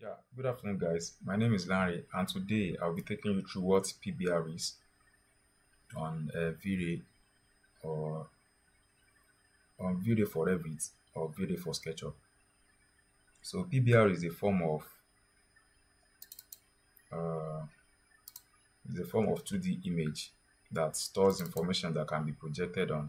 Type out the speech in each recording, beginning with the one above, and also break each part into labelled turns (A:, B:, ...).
A: Yeah, good afternoon, guys. My name is Larry, and today I'll be taking you through what PBR is on Vray or on Vray for Revit or Vray for SketchUp. So PBR uh, is a form of 2D image that stores information that can be projected on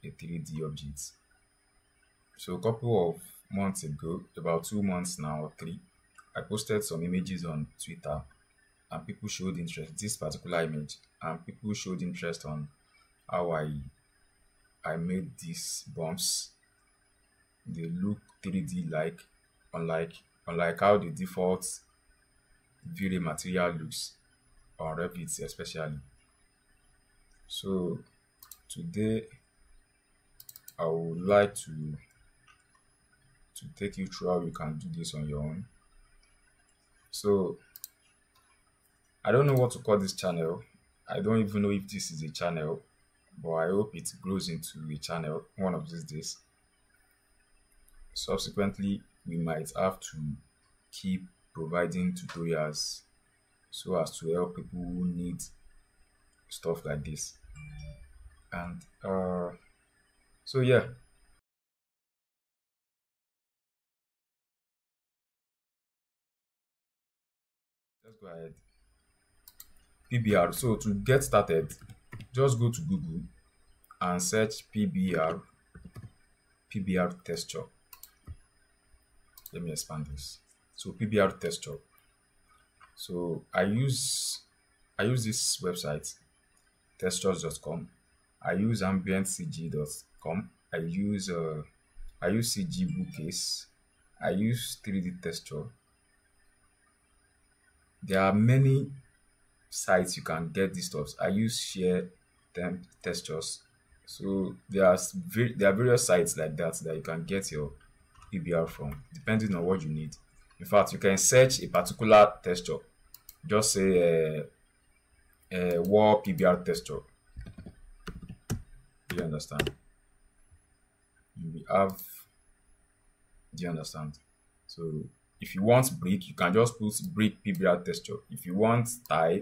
A: a 3D object. So a couple of months ago, about 2 months now or three, I posted some images on Twitter and people showed interest this particular image and people showed interest on how I made these bumps. They look 3D like, unlike how the default V-Ray material looks on Revit especially. So today I would like to take you through how you can do this on your own. So I don't know what to call this channel. I don't even know if this is a channel, but I hope it grows into a channel one of these days. Subsequently, we might have to keep providing tutorials so as to help people who need stuff like this. And so yeah, let's go ahead. PBR. So to get started, just go to Google and search PBR texture. Let me expand this. So PBR texture. So I use this website, textures.com. I use ambientcg.com. I use CG bookcase. I use 3D texture. There are many sites you can get these stuff. I use share temp textures. So there are various sites like that you can get your PBR from, depending on what you need. In fact, you can search a particular texture. Just say wall PBR texture. Do you understand? You will have. Do you understand? So if you want brick, you can just put brick PBR texture. If you want tile,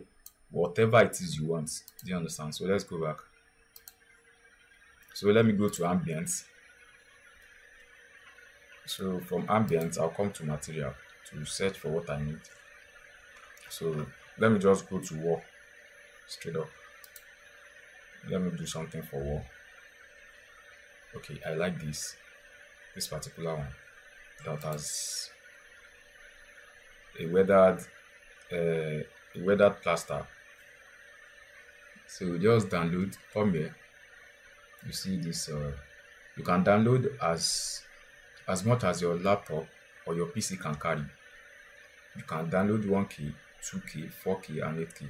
A: whatever it is you want. Do you understand? So let's go back. So let me go to ambient. So from ambient, I'll come to material to search for what I need. So let me just go to wall straight up. Let me do something for wall. Okay, I like this particular one that has a weathered plaster. So just download, come here. You see this, you can download as much as your laptop or your PC can carry. You can download 1K, 2K, 4K, and 8K.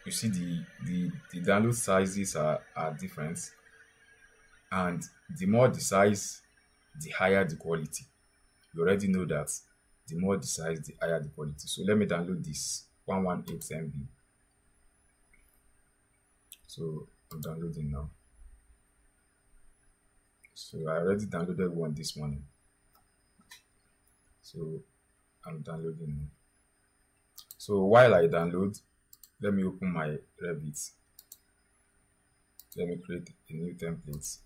A: You see the download sizes are different, and the more the size, the higher the quality. You already know that the more the size, the higher the quality. So let me download this 118 MB. So I'm downloading now. So I already downloaded one this morning. So I'm downloading now. So while I download, let me open my Revit. Let me create a new template.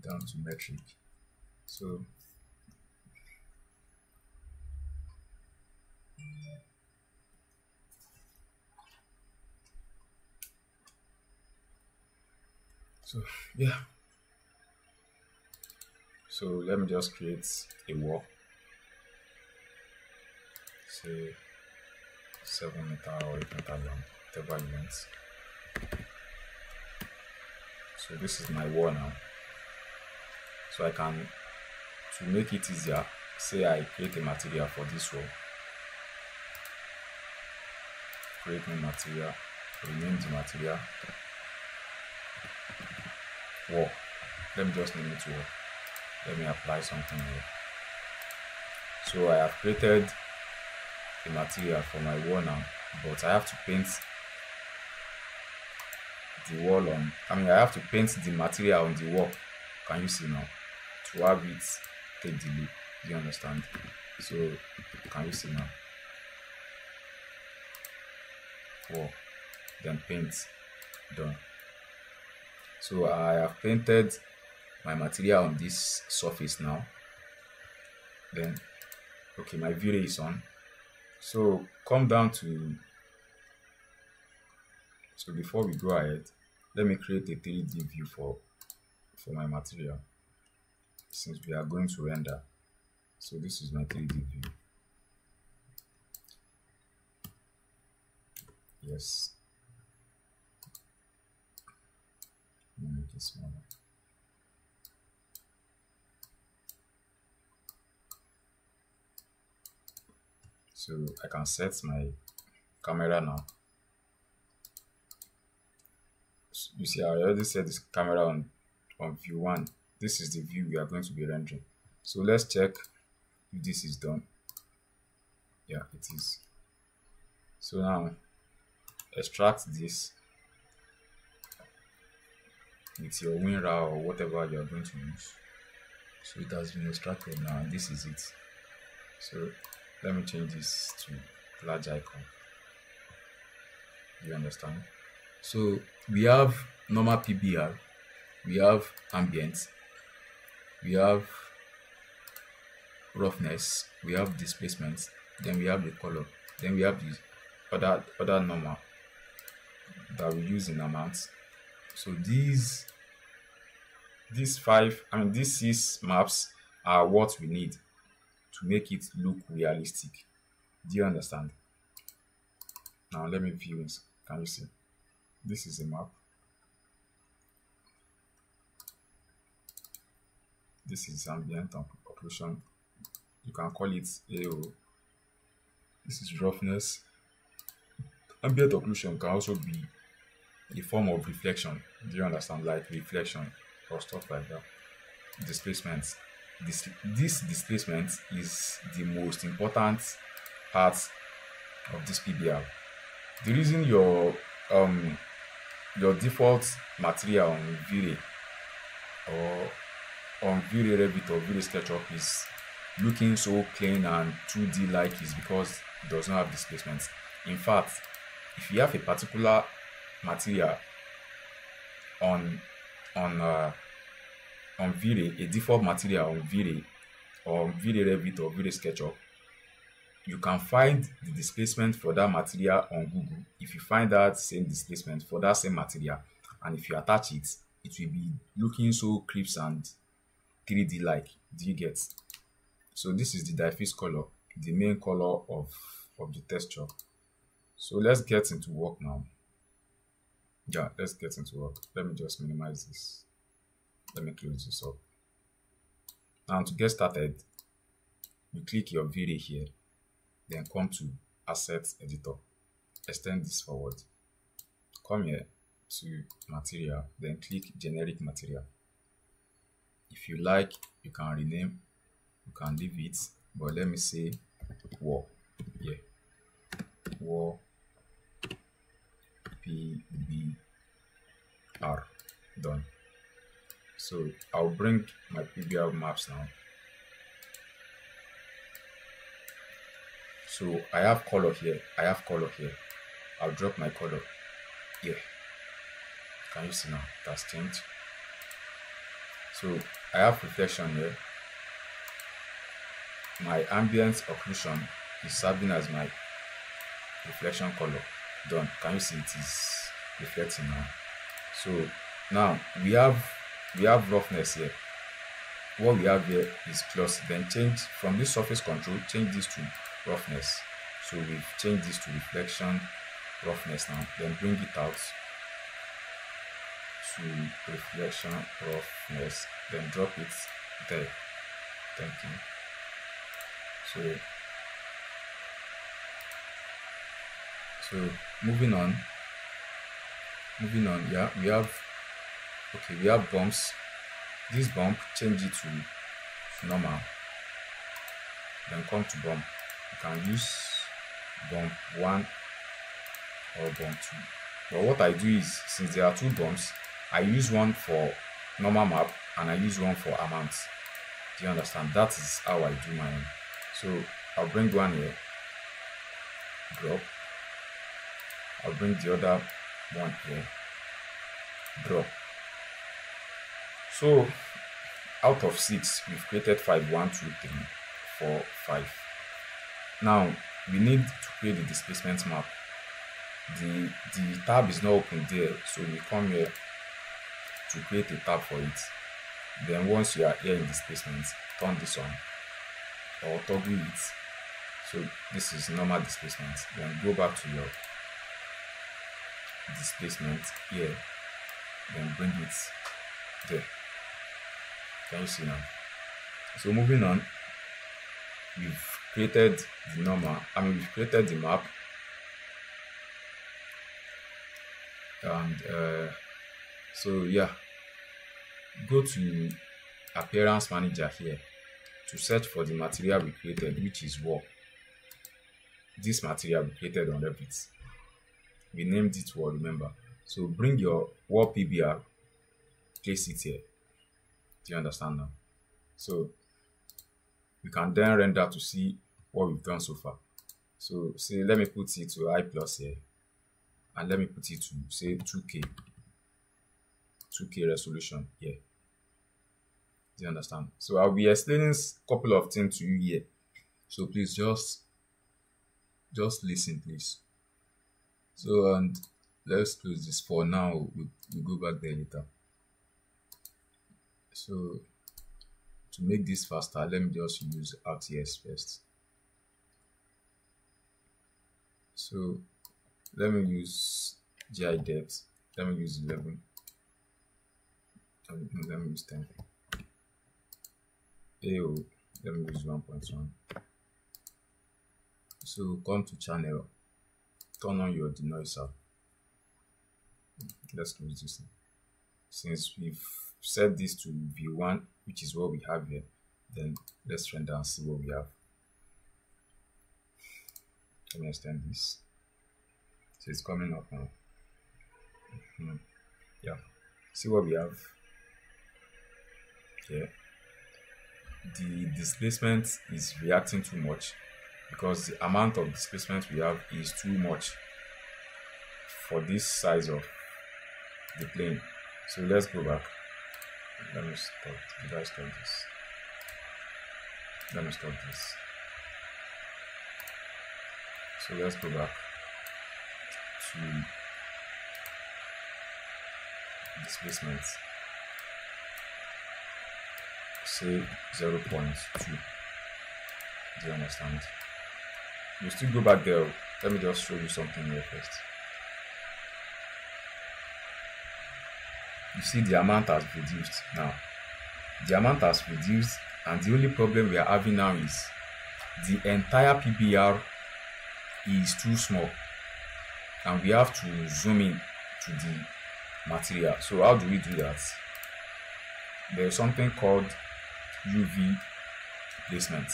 A: Down to metric. So yeah. So let me just create a wall. Say 7 meter or 8 meter long, whatever you want. So this is my wall now. So I can, to make it easier, say I create a material for this wall. Create new material, rename the material. Wall. Let me just name it wall. Let me apply something here. So I have created a material for my wall now, but I have to paint the wall on. I have to paint the material on the wall. Can you see now? To have it take the leap. Do you understand? So can you see now? Wall, then paint, done. So I have painted my material on this surface now. Then okay, my Vray is on. So come down to, so before we go ahead, let me create a 3D view for my material, since we are going to render. So this is my 3D view. Yes. Let me make it smaller. So I can set my camera now. So you see, I already set this camera on view 1. This is the view we are going to be rendering. So let's check if this is done. Yeah, it is. So now extract this with your WinRAR or whatever you are going to use. So it has been extracted now, and this is it. So let me change this to large icon. You understand? So we have normal PBR, we have ambient, we have roughness, we have displacement, then we have the color, then we have the other normal that we use in amounts. So these 6 maps are what we need to make it look realistic. Do you understand? Now let me view it. Can you see? This is a map. This is ambient occlusion. You can call it AO. This is roughness. Ambient occlusion can also be a form of reflection. Do you understand? Like reflection or stuff like that. Displacement. This displacement is the most important part of this PBR. The reason your default material on Vray or on Vray Revit or Vray SketchUp is looking so clean and 2D like is because it does not have displacement. In fact, if you have a particular material on Vray, a default material on Vray or Vray Revit or Vray SketchUp, you can find the displacement for that material on Google. If you find that same displacement for that same material, and if you attach it, it will be looking so crisp and 3D like. Do you get? So this is the diffuse color, the main color of the texture. So let's get into work now. Yeah, let's get into work. Let me just minimize this. Let me close this up. Now to get started, you click your Vray here, then come to Assets Editor, extend this forward, come here to Material, then click Generic Material. If you like, you can rename, you can leave it, but let me say Wall. Yeah, Wall PBR, done. So I'll bring my PBR maps now. So I have color here. I'll drop my color here. Can you see now? That's changed. So I have reflection here. My ambient occlusion is serving as my reflection color. Done. Can you see it is reflecting now? So now we have roughness here. What we have here is plus. Then change from this surface control, change this to roughness. So we've changed this to reflection roughness now. Then bring it out to reflection roughness. Then drop it there. Thank you. So moving on. Yeah, we have bumps. This bump, change it to normal. Then come to bump. You can use bump 1 or bump 2. But what I do is, since there are 2 bumps, I use one for normal map and I use one for amounts. Do you understand? That is how I do mine. So I'll bring one here, drop. I'll bring the other one here, drop. So out of 6, we've created 5. 1, 2, 3, 4, 5. Now we need to create the displacement map. The tab is not open there, so we come here to create a tab for it. Then once you are here in displacement, turn this on or toggle it. So this is normal displacement. Then go back to your displacement here, then bring it there. Can you see now? So moving on, we've created the normal, we've created the map, and so yeah, go to appearance manager here to search for the material we created, which is wall. This material we created on Revit, we named it wall, remember. So bring your wall PBR, place it here. Do you understand now? So we can then render to see what we've done so far. So say let me put it to I+ here, and let me put it to say 2K resolution here. Do you understand? So I'll be explaining a couple of things to you here. So please just listen, please. So, and let's close this for now. We'll go back there later. So to make this faster, let me just use RTS first. So let me use GI depth. Let me use 11. Let me use 10. AO, let me use 1.1. So come to channel, turn on your denoiser. Let's close this. Since we've set this to view 1, which is what we have here, then let's render and see what we have. Let me extend this. So it's coming up now. Yeah, see what we have here. The displacement is reacting too much because the amount of displacement we have is too much for this size of the plane. So let's go back. Let me stop. Did I stop this? Let me stop this. So let's go back to displacement. Say 0.2. Do you understand? You still go back there. Let me just show you something here first. You see the amount has reduced now. The amount has reduced, and the only problem we are having now is the entire PBR is too small, and we have to zoom in to the material. So how do we do that? There's something called UV placement.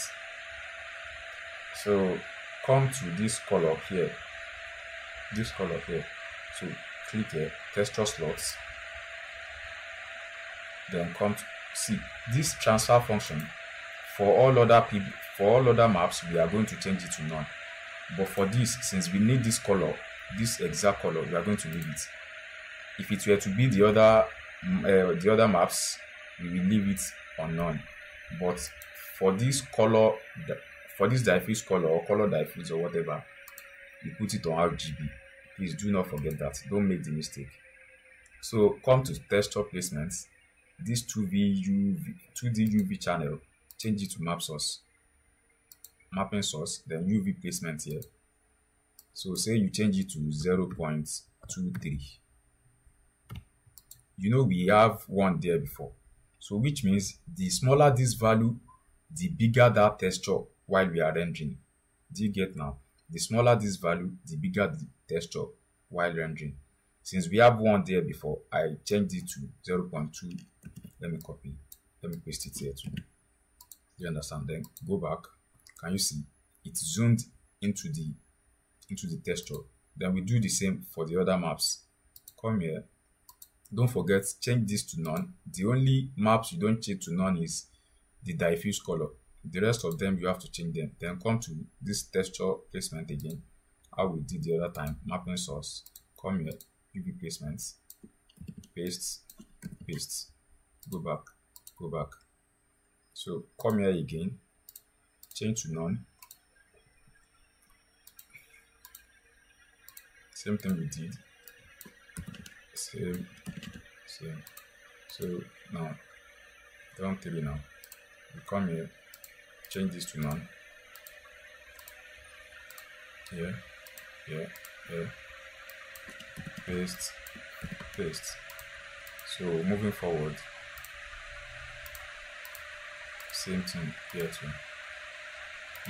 A: So come to this color here, so click here, texture slots, then come to see this transfer function. For all other maps, we are going to change it to none, but for this, since we need this color, this exact color, we are going to leave it. If it were to be the other maps, we will leave it on none. But for this color, for this diffuse color or color diffuse or whatever, we put it on RGB. Please do not forget that. Don't make the mistake. So come to texture placements. This 2D UV channel, change it to mapping source, then UV placement here. So say you change it to 0.23. You know we have one there before. So which means the smaller this value, the bigger that texture while we are rendering. Do you get now? The smaller this value, the bigger the texture while rendering. Since we have one there before, I changed it to 0.2. Let me copy. Let me paste it here too. Do you understand? Then go back. Can you see? It zoomed into the texture. Then we do the same for the other maps. Come here. Don't forget, change this to none. The only maps you don't change to none is the diffuse color. The rest of them you have to change them. Then come to this texture placement again, how we did the other time. Mapping source, come here, UV placements, paste, paste, go back, go back. So come here again, change to none. Same thing we did. Same. So now, round 3 now. We come here, change this to none. Here, paste, paste. So moving forward, same thing here too.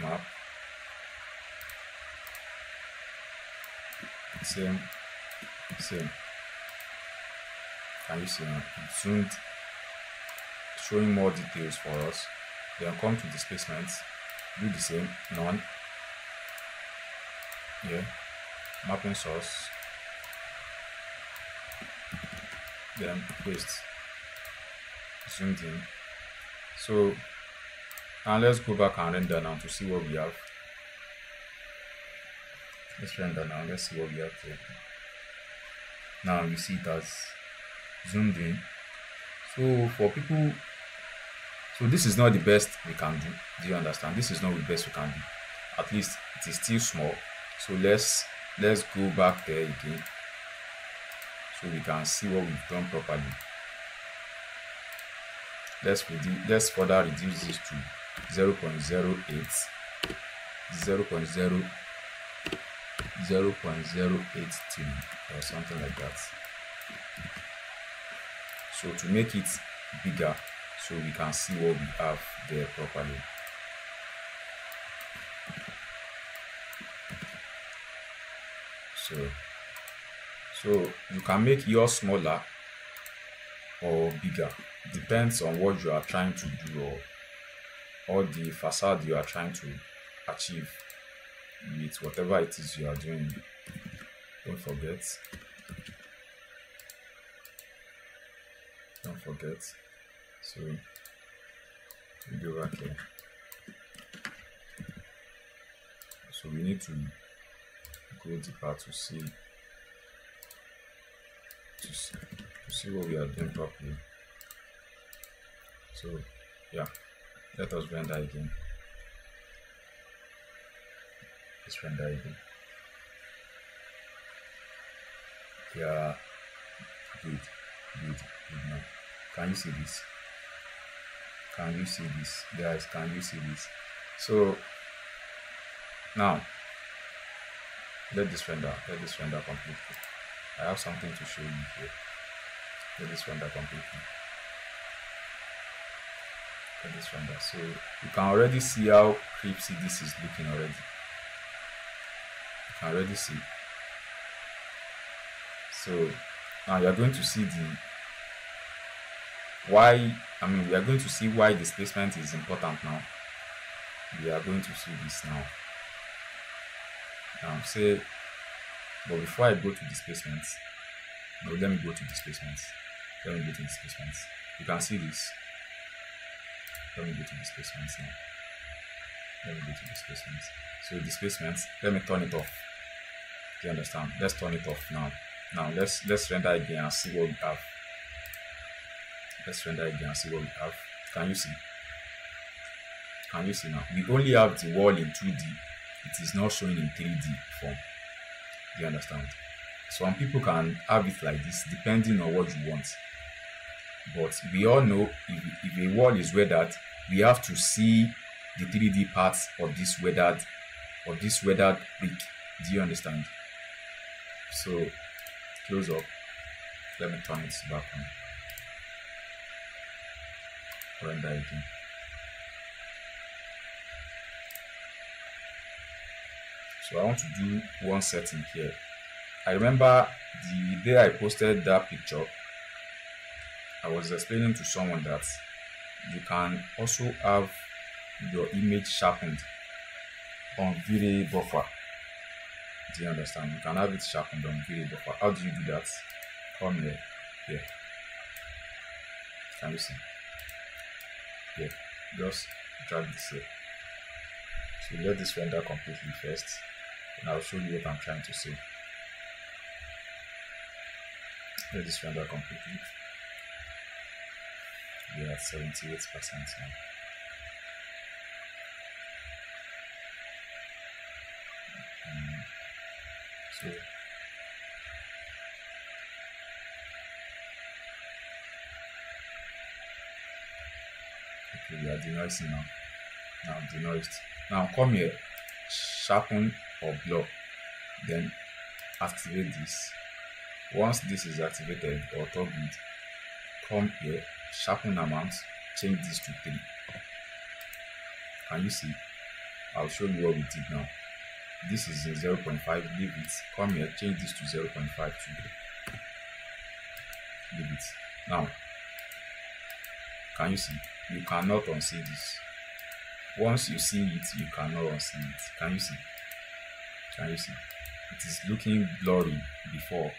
A: Map, same. Can you see now? It zoomed, showing more details for us. Then come to displacements, do the same, none. Yeah, mapping source, then paste, zoomed in. So now let's go back and render now to see what we have. Let's render now, let's see what we have here. Now you see it has zoomed in. So for people, so this is not the best we can do. Do you understand? This is not the best we can do. At least it is still small. So let's go back there again so we can see what we've done properly. Let's further reduce this to 0.08 0.083 or something like that. So to make it bigger, so we can see what we have there properly. So you can make yours smaller or bigger, depends on what you are trying to do or the facade you are trying to achieve with whatever it is you are doing. Don't forget. So we go back here. So we need to go deeper to see what we are doing properly. So yeah, let us render again. Let's render again. Yeah, good now. Can you see this? Guys, can you see this? So now let this render completely. I have something to show you here. Let this render completely. Let this render. So you can already see how creepy this is looking already. You can already see. So now you are going to see we are going to see why displacement is important now. We are going to see this now. But before I go to displacements, let me go to displacements. You can see this. Let me go to displacements now. So displacements, let me turn it off. Do you understand? Let's turn it off now. Now let's render again and see what we have. Can you see? Now? We only have the wall in 2D. It is not showing in 3D form. Do you understand? Some people can have it like this depending on what you want. But we all know if a wall is weathered, we have to see the 3D parts of this weathered brick. Do you understand? So close up. Let me turn it back on. Render again. So I want to do one setting here. I remember the day I posted that picture, I was explaining to someone that you can also have your image sharpened on Vray buffer. Do you understand? You can have it sharpened on Vray buffer. How do you do that? Come here. Can you see? Here. just drag this here. So let this render completely first, and I'll show you what I'm trying to say. Let this render completely. We are at 78% now. So okay, we are denoising now. Now denoised. Now come here, sharpen or blur, then activate this. Once this is activated or toggled, come here, sharpen amount, change this to 3. Can you see? I'll show you what we did now. This is in 0.5, leave it. Come here, change this to 0.5 too. Leave it. Now, can you see? You cannot unsee this. Once you see it, you cannot unsee it. Can you see? Can you see? It is looking blurry before.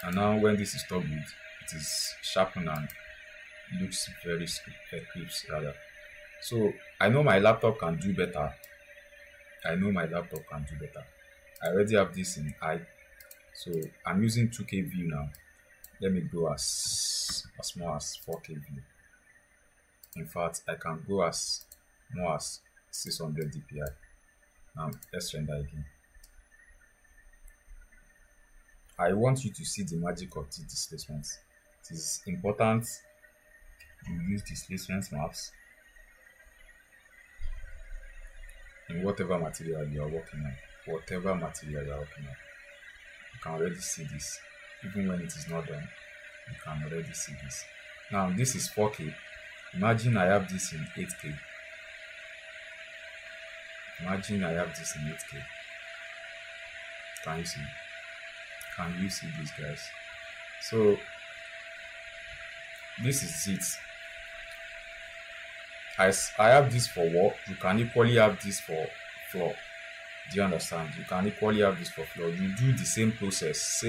A: And now when this is toggled, it is sharpened and looks very crisp rather. So I know my laptop can do better. I already have this in high, so I'm using 2K view now. Let me go as small as 4K view. In fact, I can go as more as 600 dpi. Now let's render again. I want you to see the magic of the displacement. It is important you use displacement maps in whatever material you are working on. You can already see this. Even when it is not done, you can already see this. Now this is 4K. Imagine I have this in 8K. Can you see? Can you see this, guys? So this is it. I have this for wall. You can equally have this for floor. Do you understand? You can equally have this for floor. You do the same process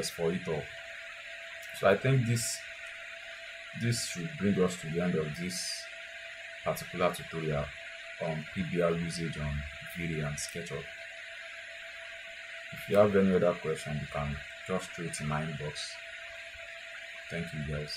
A: for it all. So I think this should bring us to the end of this particular tutorial on PBR usage on Vray and SketchUp. If you have any other question, you can just throw it in my inbox. Thank you, guys.